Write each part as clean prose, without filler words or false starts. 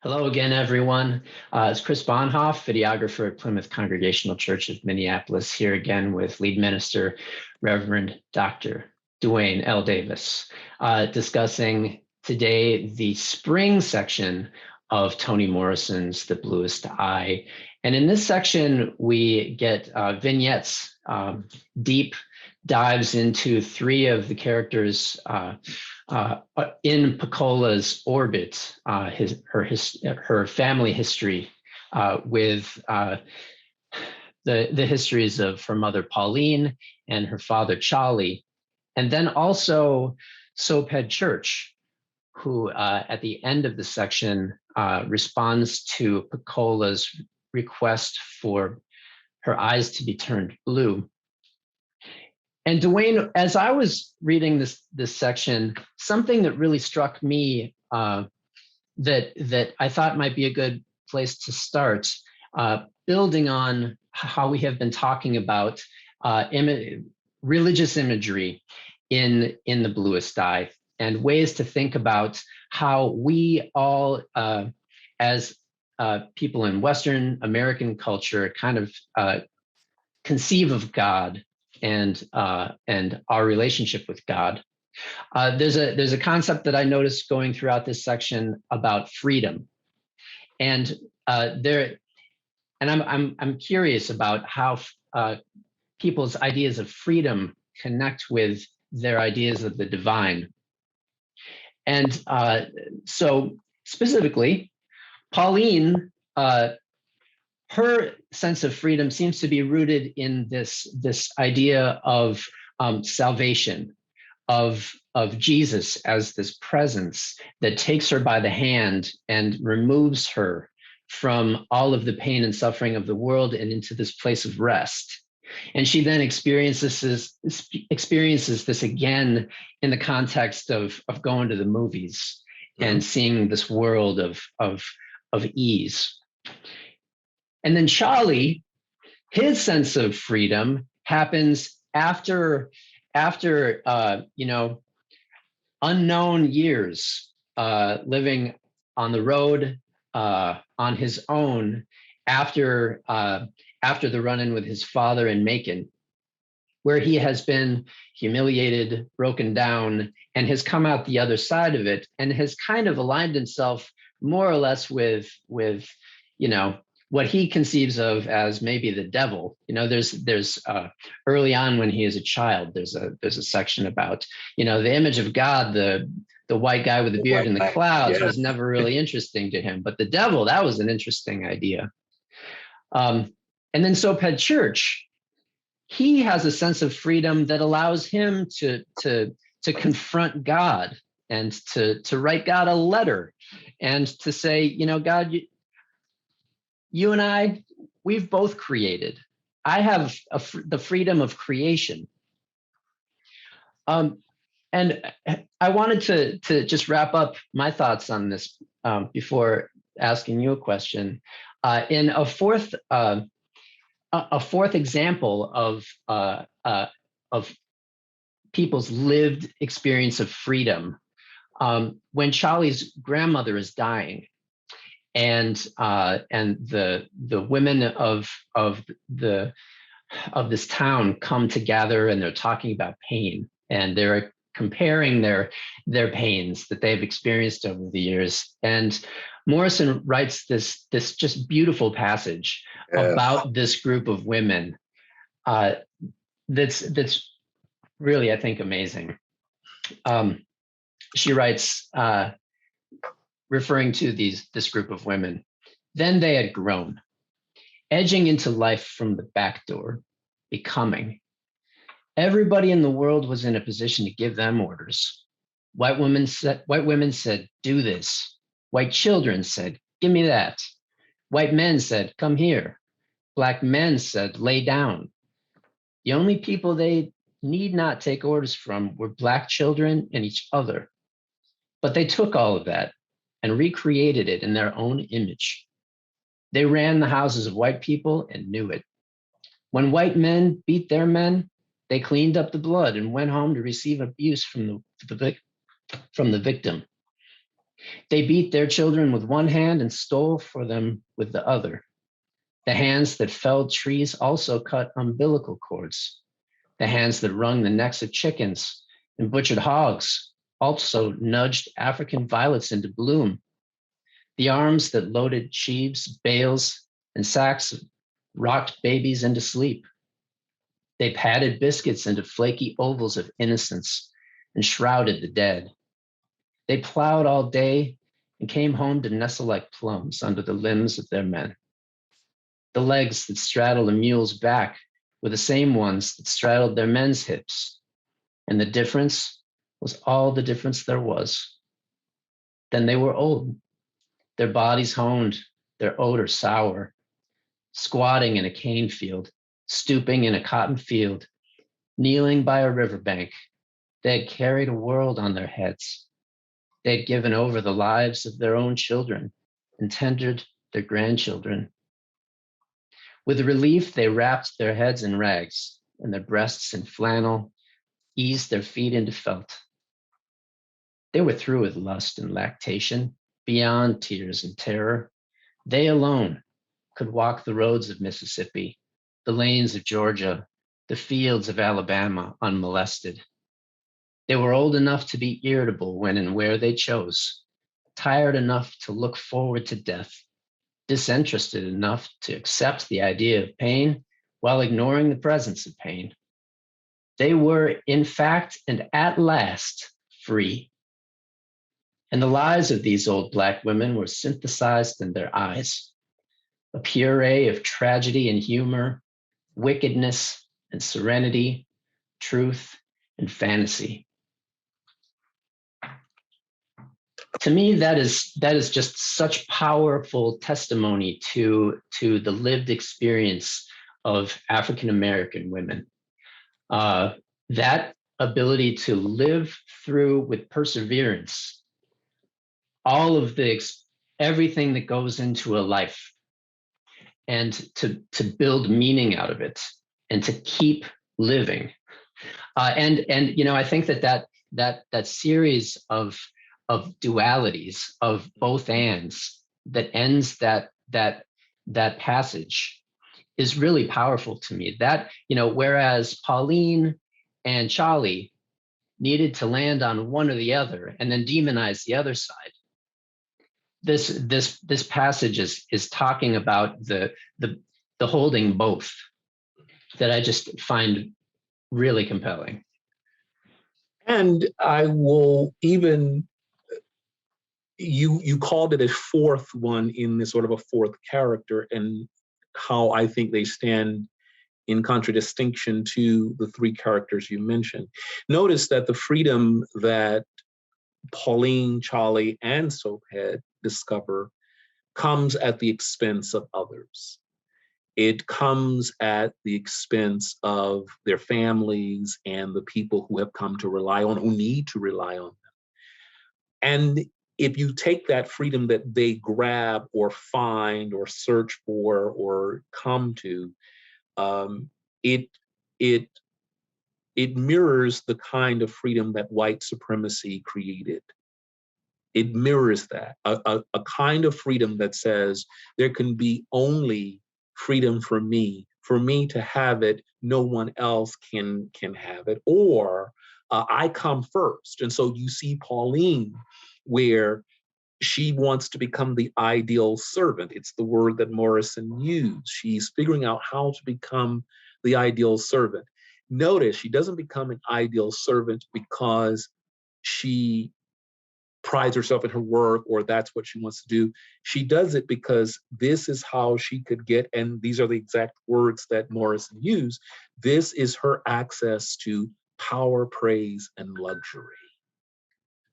Hello again, everyone. It's Chris Bonhoff, videographer at Plymouth Congregational Church of Minneapolis, here again with lead minister, Reverend Dr. Dwayne L. Davis, discussing today the spring section of Toni Morrison's The Bluest Eye. And in this section, we get vignettes, deep dives into three of the characters in Pacola's orbit, her family history, with the histories of her mother Pauline and her father Cholly, and then also Soaphead Church, who at the end of the section responds to Pacola's request for her eyes to be turned blue. And Dwayne, as I was reading this section, something that really struck me that I thought might be a good place to start, building on how we have been talking about religious imagery in the Bluest Eye, and ways to think about how we all, as people in Western American culture, kind of conceive of God and our relationship with God. There's a concept that I noticed going throughout this section about freedom, and I'm curious about how people's ideas of freedom connect with their ideas of the divine. And so specifically, Pauline, her sense of freedom seems to be rooted in this idea of salvation, of Jesus as this presence that takes her by the hand and removes her from all of the pain and suffering of the world and into this place of rest. And she then experiences this again in the context of going to the movies and seeing this world of ease. And then Cholly, his sense of freedom happens after unknown years living on the road on his own after the run-in with his father in Macon, where he has been humiliated, broken down, and has come out the other side of it and has kind of aligned himself more or less with what he conceives of as maybe the devil. There's early on when he is a child, there's a section about, the image of God, the white guy with the beard in the clouds was never really interesting to him, but the devil, that was an interesting idea. And then Soaphead Church, he has a sense of freedom that allows him to confront God and to write God a letter and to say, God, you and I, we've both created. I have the freedom of creation. And I wanted to just wrap up my thoughts on this before asking you a question. In a fourth example of people's lived experience of freedom, when Cholly's grandmother is dying, and the women of this town come together and they're talking about pain, and they're comparing their pains that they've experienced over the years. And Morrison writes this just beautiful passage about this group of women that's really, I think, amazing. She writes, referring to this group of women, then they had grown, edging into life from the back door, becoming. Everybody in the world was in a position to give them orders. White women said, do this. White children said, give me that. White men said, come here. Black men said, lay down. The only people they need not take orders from were Black children and each other. But they took all of that and recreated it in their own image. They ran the houses of white people and knew it. When white men beat their men, they cleaned up the blood and went home to receive abuse from the victim. They beat their children with one hand and stole for them with the other. The hands that felled trees also cut umbilical cords. The hands that wrung the necks of chickens and butchered hogs also nudged African violets into bloom. The arms that loaded sheaves, bales, and sacks rocked babies into sleep. They patted biscuits into flaky ovals of innocence and shrouded the dead. They plowed all day and came home to nestle like plums under the limbs of their men. The legs that straddled a mule's back were the same ones that straddled their men's hips, and the difference was all the difference there was. Then they were old, their bodies honed, their odor sour, squatting in a cane field, stooping in a cotton field, kneeling by a riverbank. They had carried a world on their heads. They had given over the lives of their own children and tendered their grandchildren. With relief, they wrapped their heads in rags and their breasts in flannel, eased their feet into felt. They were through with lust and lactation, beyond tears and terror. They alone could walk the roads of Mississippi, the lanes of Georgia, the fields of Alabama unmolested. They were old enough to be irritable when and where they chose, tired enough to look forward to death, disinterested enough to accept the idea of pain while ignoring the presence of pain. They were, in fact, and at last, free. And the lives of these old Black women were synthesized in their eyes, a puree of tragedy and humor, wickedness and serenity, truth and fantasy. To me, that is just such powerful testimony to the lived experience of African American women. That ability to live through with perseverance all of everything that goes into a life, and to build meaning out of it, and to keep living. And I think that series of dualities, of both ands, that ends that passage is really powerful to me. That, whereas Pauline and Cholly needed to land on one or the other and then demonize the other side, this passage is talking about the holding both, that I just find really compelling. And I will even, you called it a fourth one in this sort of a fourth character, and how I think they stand in contradistinction to the three characters you mentioned. Notice that the freedom that Pauline, Cholly, and Soaphead discover comes at the expense of others. It comes at the expense of their families and the people who have come to rely on, who need to rely on them. And if you take that freedom that they grab or find or search for or come to, it mirrors the kind of freedom that white supremacy created. It mirrors that, a kind of freedom that says there can be only freedom for me to have it, no one else can have it, or I come first. And so you see Pauline, where she wants to become the ideal servant. It's the word that Morrison used. She's figuring out how to become the ideal servant. Notice she doesn't become an ideal servant because she prides herself in her work or that's what she wants to do. She does it because this is how she could get, and these are the exact words that Morrison used, this is her access to power, praise, and luxury.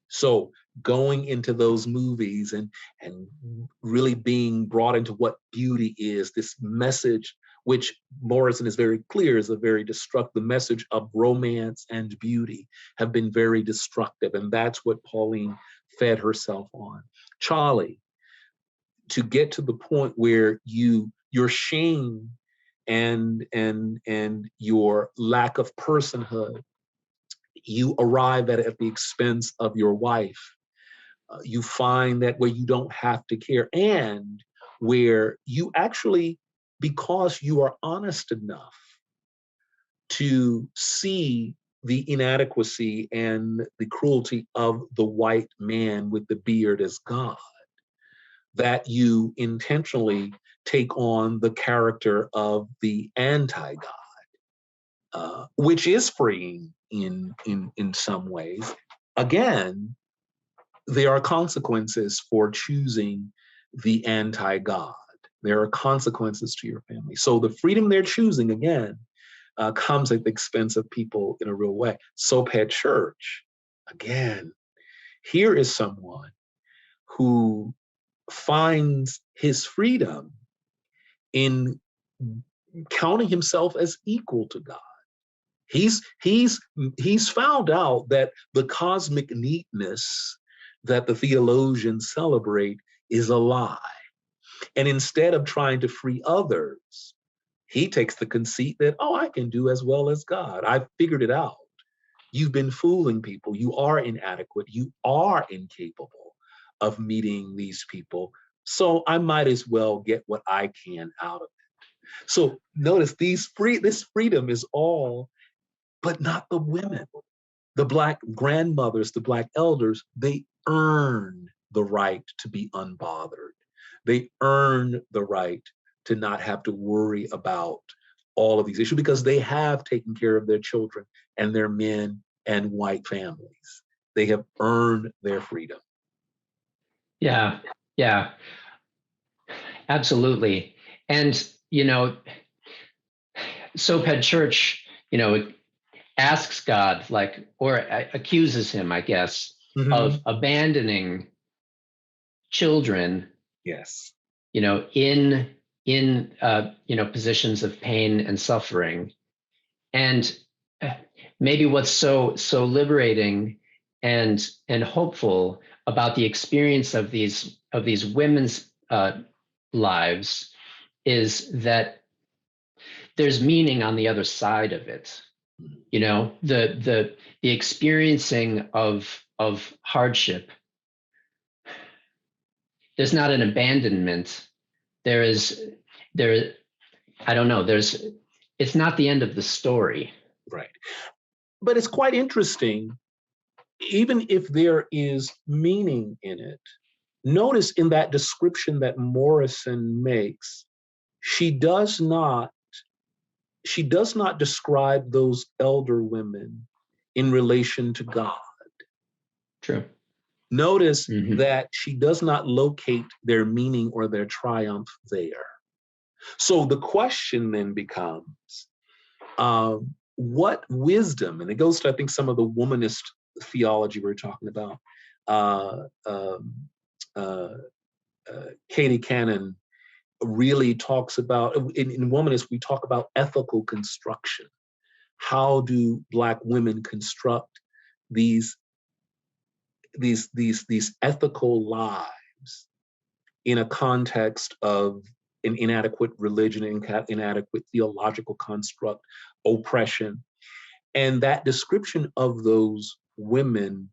So going into those movies and really being brought into what beauty is, this message, which Morrison is very clear is a very destructive, the message of romance and beauty have been very destructive. And that's what Pauline fed herself on. Cholly, to get to the point where your shame and your lack of personhood, you arrive at the expense of your wife. You find that where you don't have to care, and where you actually, because you are honest enough to see the inadequacy and the cruelty of the white man with the beard as God, that you intentionally take on the character of the anti-God, which is freeing in some ways. Again, there are consequences for choosing the anti-God. There are consequences to your family. So the freedom they're choosing, again, comes at the expense of people in a real way. Soaphead Church, again, here is someone who finds his freedom in counting himself as equal to God. He's found out that the cosmic neatness that the theologians celebrate is a lie. And instead of trying to free others, he takes the conceit that, oh, I can do as well as God. I've figured it out. You've been fooling people. You are inadequate. You are incapable of meeting these people. So I might as well get what I can out of it. So notice this freedom is all, but not the women. The Black grandmothers, the Black elders, they earn the right to be unbothered. They earn the right to not have to worry about all of these issues because they have taken care of their children and their men and white families. They have earned their freedom. Yeah, yeah, absolutely. And, Soaphead Church, asks God, like, or accuses him, I guess, of abandoning children, Yes. in positions of pain and suffering. And maybe what's so liberating and hopeful about the experience of these women's lives is that there's meaning on the other side of it. The experiencing of hardship. There's not an abandonment. There, I don't know, it's not the end of the story. Right. But it's quite interesting, even if there is meaning in it. Notice in that description that Morrison makes, she does not describe those elder women in relation to God. True. Notice that she does not locate their meaning or their triumph there. So the question then becomes, what wisdom, and it goes to, I think, some of the womanist theology we're talking about. Katie Cannon really talks about, in womanist, we talk about ethical construction. How do Black women construct these ethical lives in a context of an inadequate religion, inadequate theological construct, oppression? And that description of those women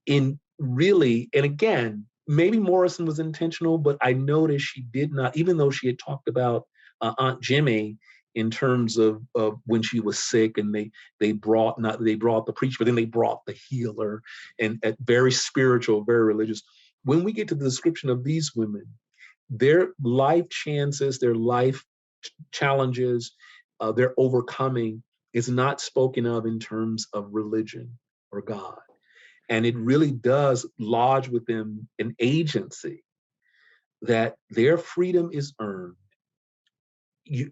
in really, and again, maybe Morrison was intentional, but I noticed she did not, even though she had talked about Aunt Jimmy in terms of when she was sick, and they brought the preacher, but then they brought the healer, and very spiritual, very religious. When we get to the description of these women, their life chances, their life challenges, their overcoming is not spoken of in terms of religion or God. And it really does lodge within an agency that their freedom is earned.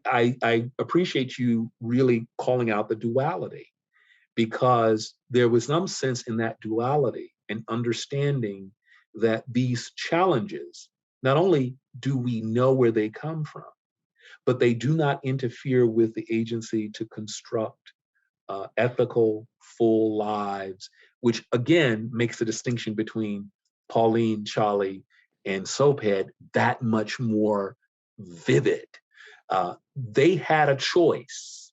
I appreciate you really calling out the duality, because there was some sense in that duality and understanding that these challenges, not only do we know where they come from, but they do not interfere with the agency to construct ethical, full lives, which again makes the distinction between Pauline, Cholly, and Soaphead that much more vivid. They had a choice.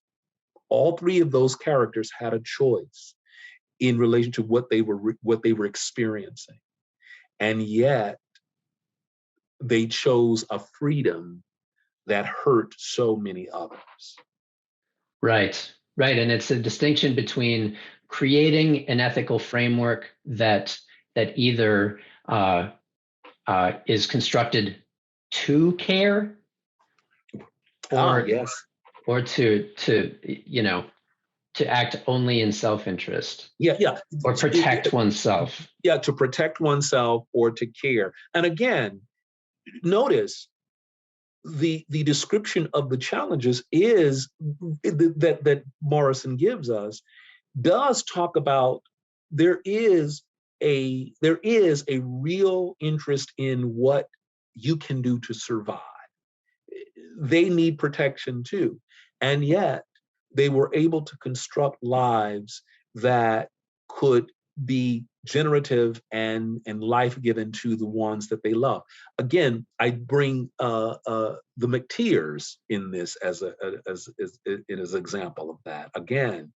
All three of those characters had a choice in relation to what they were experiencing. And yet they chose a freedom that hurt so many others. Right, right. And it's a distinction between creating an ethical framework that either is constructed to care or Yes. or to to act only in self-interest. Yeah. Or protect oneself. Yeah, to protect oneself or to care. And again, notice the description of the challenges is that Morrison gives us does talk about there is a real interest in what you can do to survive. They need protection too. And yet they were able to construct lives that could be generative and life-giving to the ones that they love. Again, I bring the McTeers in this as an example of that. Again,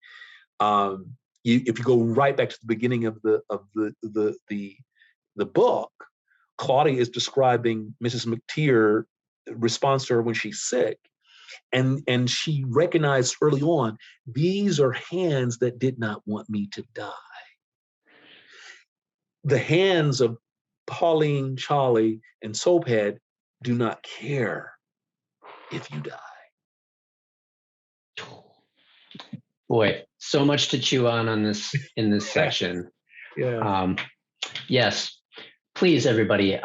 if you go right back to the beginning of the book, Claudia is describing Mrs. McTeer response to her when she's sick. And she recognized early on, these are hands that did not want me to die. The hands of Pauline, Cholly, and Soaphead do not care if you die. Boy, so much to chew on this in this section. Yeah. Yes, please, everybody.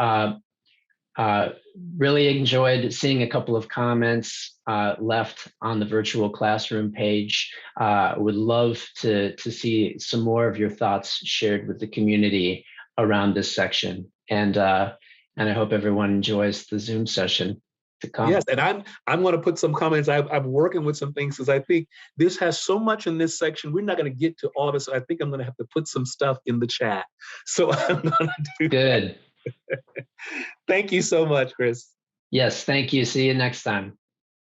Really enjoyed seeing a couple of comments left on the virtual classroom page. Would love to see some more of your thoughts shared with the community around this section. And I hope everyone enjoys the Zoom session to come. Yes, and I'm going to put some comments. I'm working with some things because I think this has so much in this section. We're not going to get to all of it, so I think I'm going to have to put some stuff in the chat. So I'm going to do Good. Thank you so much, Chris. Yes, thank you. See you next time.